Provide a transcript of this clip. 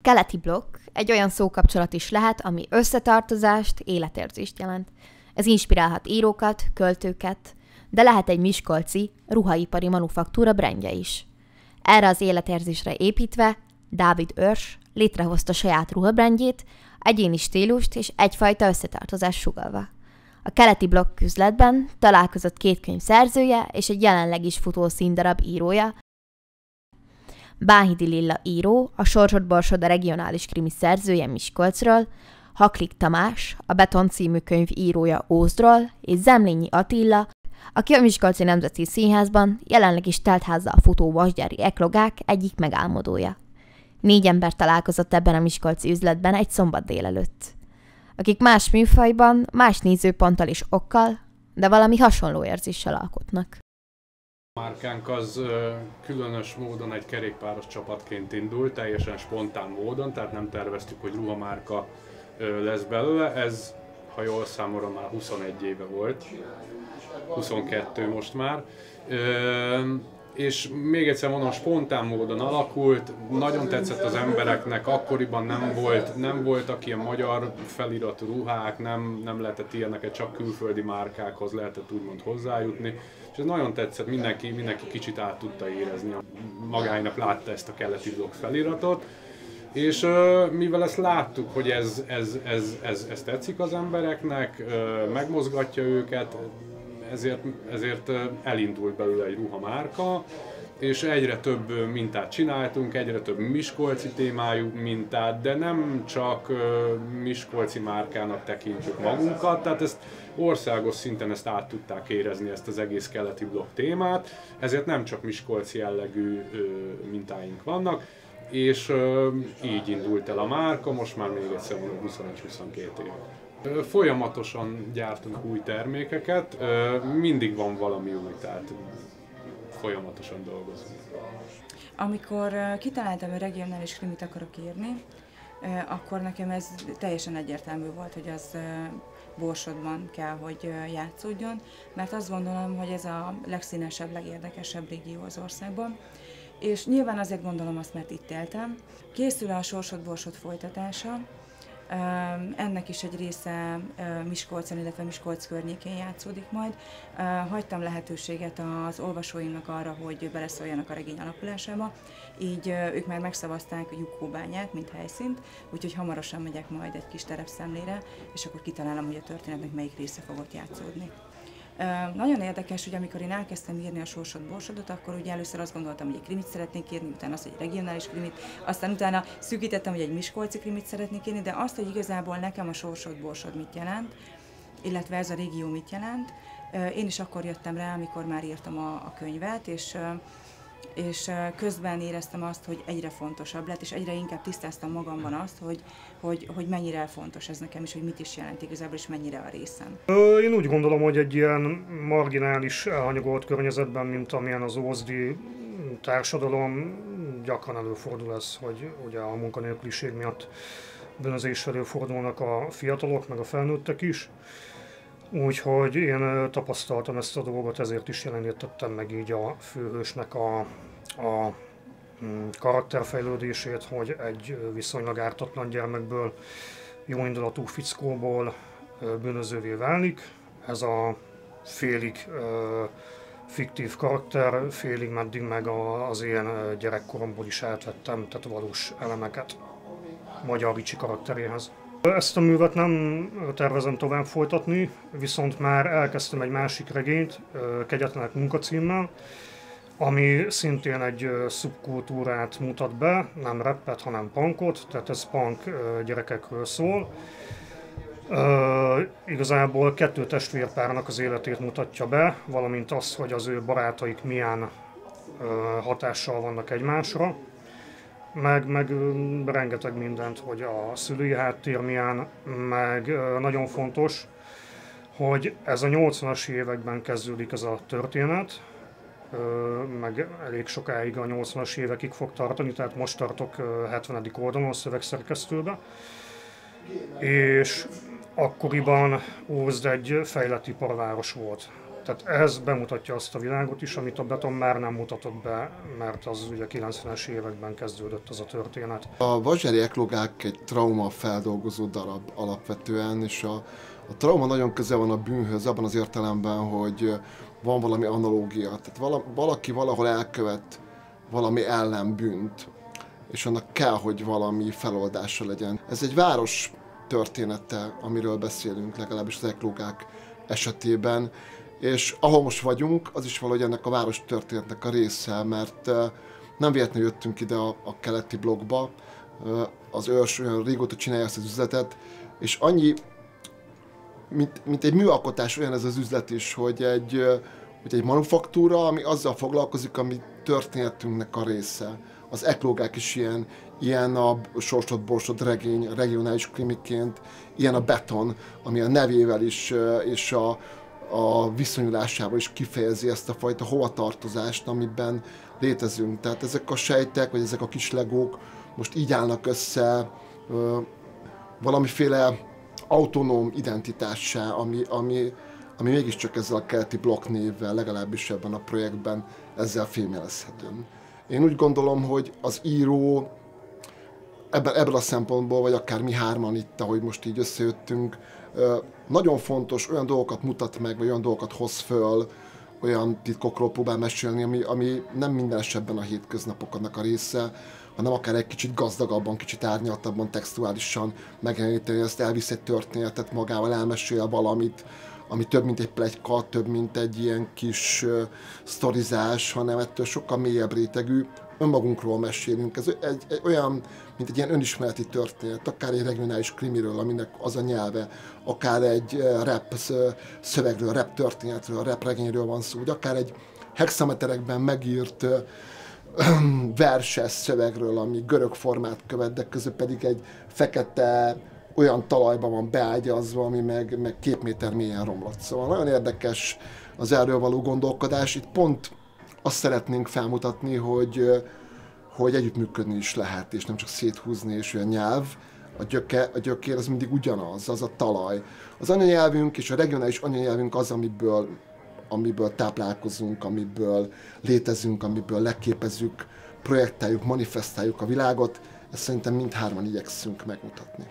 keleti blokk egy olyan szókapcsolat is lehet, ami összetartozást, életérzést jelent. Ez inspirálhat írókat, költőket, de lehet egy miskolci, ruhaipari manufaktúra brandje is. Erre az életérzésre építve Dávid Őrs létrehozta saját ruhabrandjét, egyéni stílust és egyfajta összetartozást sugallva. A keleti blokk üzletben találkozott 2 könyv szerzője és egy jelenleg is futó színdarab írója. Bánhidi Lilla író, a Sorsod Borsod a regionális krimi szerzője Miskolcról, Haklik Tamás, a Beton című könyv írója Ózdról, és Zemlényi Attila, aki a Miskolci Nemzeti Színházban jelenleg is teltházzal futó vasgyári eklogák egyik megálmodója. 4 ember találkozott ebben a miskolci üzletben egy szombat délelőtt, akik más műfajban, más nézőponttal és okkal, de valami hasonló érzéssel alkotnak. A márkánk az különös módon egy kerékpáros csapatként indult, teljesen spontán módon, tehát nem terveztük, hogy ruhamárka lesz belőle. Ez, ha jól számolom, már 21 éve volt, 22 most már. És még egyszer mondom, spontán módon alakult, nagyon tetszett az embereknek, akkoriban nem voltak ilyen magyar feliratú ruhák, nem lehetett ilyeneket, csak külföldi márkákhoz lehetett úgymond hozzájutni, és ez nagyon tetszett, mindenki kicsit át tudta érezni, magának látta ezt a keleti blokk feliratot, és mivel ezt láttuk, hogy ez tetszik az embereknek, megmozgatja őket, ezért elindult belőle egy ruhamárka, és egyre több mintát csináltunk, egyre több miskolci témájú mintát, de nem csak miskolci márkának tekintjük magunkat, tehát ezt országos szinten át tudták érezni, ezt az egész keleti blokk témát, ezért nem csak miskolci jellegű mintáink vannak, és így indult el a márka, most már még egyszer mondom 21-22 év. Folyamatosan gyártunk új termékeket, mindig van valami új, tehát folyamatosan dolgozunk. Amikor kitaláltam, hogy regionális krimit akarok írni, akkor nekem ez teljesen egyértelmű volt, hogy az Borsodban kell, hogy játszódjon, mert azt gondolom, hogy ez a legszínesebb, legérdekesebb régió az országban. És nyilván azért gondolom azt, mert itt éltem. Készül a Sorsod Borsod folytatása. Ennek is egy része Miskolcon, illetve Miskolc környékén játszódik majd. Hagytam lehetőséget az olvasóimnak arra, hogy beleszóljanak a regény alakulásába, így ők már megszavazták Jukkóbányát, mint helyszínt, úgyhogy hamarosan megyek majd egy kis terepszemlére, és akkor kitalálom, hogy a történetnek melyik része fog ott játszódni. Nagyon érdekes, hogy amikor én elkezdtem írni a Sorsod Borsodot, akkor ugye először azt gondoltam, hogy egy krimit szeretnék írni, utána azt, hogy egy regionális krimit, aztán utána szűkítettem, hogy egy miskolci krimit szeretnék írni, de azt, hogy igazából nekem a Sorsod Borsod mit jelent, illetve ez a régió mit jelent, én is akkor jöttem rá, amikor már írtam a könyvet, és közben éreztem azt, hogy egyre fontosabb lett, és egyre inkább tisztáztam magamban azt, hogy mennyire fontos ez nekem, és hogy mit is jelent igazából, és mennyire a részem. Én úgy gondolom, hogy egy ilyen marginális, elhanyagolt környezetben, mint amilyen az ózdi társadalom, gyakran előfordul ez, hogy ugye a munkanélküliség miatt bűnözés előfordulnak a fiatalok, meg a felnőttek is. Úgyhogy én tapasztaltam ezt a dolgot, ezért is jelenítettem meg így a főhősnek a karakterfejlődését, hogy egy viszonylag ártatlan gyermekből, jóindulatú fickóból bűnözővé válik. Ez a félig fiktív karakter, félig meddig meg az én gyerekkoromból is átvettem, tehát valós elemeket Magyar Ricsi karakteréhez. Ezt a művet nem tervezem tovább folytatni, viszont már elkezdtem egy másik regényt, Kegyetlenek munkacímmel, ami szintén egy szubkultúrát mutat be, nem rappet, hanem punkot, tehát ez punk gyerekekről szól. Igazából 2 testvérpárnak az életét mutatja be, valamint azt, hogy az ő barátaik milyen hatással vannak egymásra. Meg rengeteg mindent, hogy a szülői háttér milyen, meg nagyon fontos, hogy ez a 80-as években kezdődik ez a történet, meg elég sokáig a 80-as évekig fog tartani, tehát most tartok 70. oldalon a szövegszerkesztőbe, és akkoriban Ózd egy fejlett iparváros volt. Tehát ez bemutatja azt a világot is, amit a beton már nem mutatott be, mert az ugye 90-es években kezdődött az a történet. A Vasgyári eklogák egy trauma feldolgozó darab alapvetően, és a trauma nagyon közel van a bűnhöz abban az értelemben, hogy van valami analógia. Tehát valaki valahol elkövet valami ellenbűnt, és annak kell, hogy valami feloldása legyen. Ez egy város története, amiről beszélünk, legalábbis az eklogák esetében, és ahol most vagyunk, az is valahogy ennek a város történetnek a része, mert nem véletlenül jöttünk ide a keleti blokkba, az őrs olyan régóta csinálja ezt az üzletet, és annyi, mint egy műalkotás olyan ez az üzlet is, hogy egy manufaktúra, ami azzal foglalkozik, ami történetünknek a része. Az eklogák is ilyen a Sorsod-Borsod regény, regionális krimiként, ilyen a beton, ami a nevével is, és a viszonyulásával is kifejezi ezt a fajta hovatartozást, amiben létezünk. Tehát ezek a sejtek, vagy ezek a kis legók most így állnak össze valamiféle autonóm identitássá, ami mégiscsak ezzel a keleti blokk névvel, legalábbis ebben a projektben ezzel fémjelezhető. Én úgy gondolom, hogy az író ebből a szempontból, vagy akár mi hárman itt, ahogy most így összejöttünk, nagyon fontos, olyan dolgokat mutat meg, vagy olyan dolgokat hoz föl, olyan titkokról próbál mesélni, ami nem minden esetben a hétköznapoknak a része, hanem akár egy kicsit gazdagabban, kicsit árnyaltabban, textuálisan megjeleníteni, ezt elvisz egy történetet magával, elmesél valamit, ami több, mint egy pletyka, több, mint egy ilyen kis sztorizás, hanem ettől sokkal mélyebb rétegű. Önmagunkról mesélünk. Ez egy olyan, mint egy ilyen önismereti történet, akár egy regionális krimiről, aminek az a nyelve, akár egy rap szövegről, rap történetről, rap regényről van szó, vagy akár egy hexameterekben megírt verses szövegről, ami görög formát követ, de közül pedig egy fekete, olyan talajban van beágyazva, ami meg 2 méter mélyen romlott. Szóval nagyon érdekes az erről való gondolkodás. Itt pont azt szeretnénk felmutatni, hogy együttműködni is lehet, és nem csak széthúzni, és olyan nyelv. A gyökér az mindig ugyanaz, az a talaj. Az anyanyelvünk és a regionális anyanyelvünk az, amiből táplálkozunk, amiből létezünk, amiből leképezzük, projektáljuk, manifestáljuk a világot. Ezt szerintem mindhárman igyekszünk megmutatni.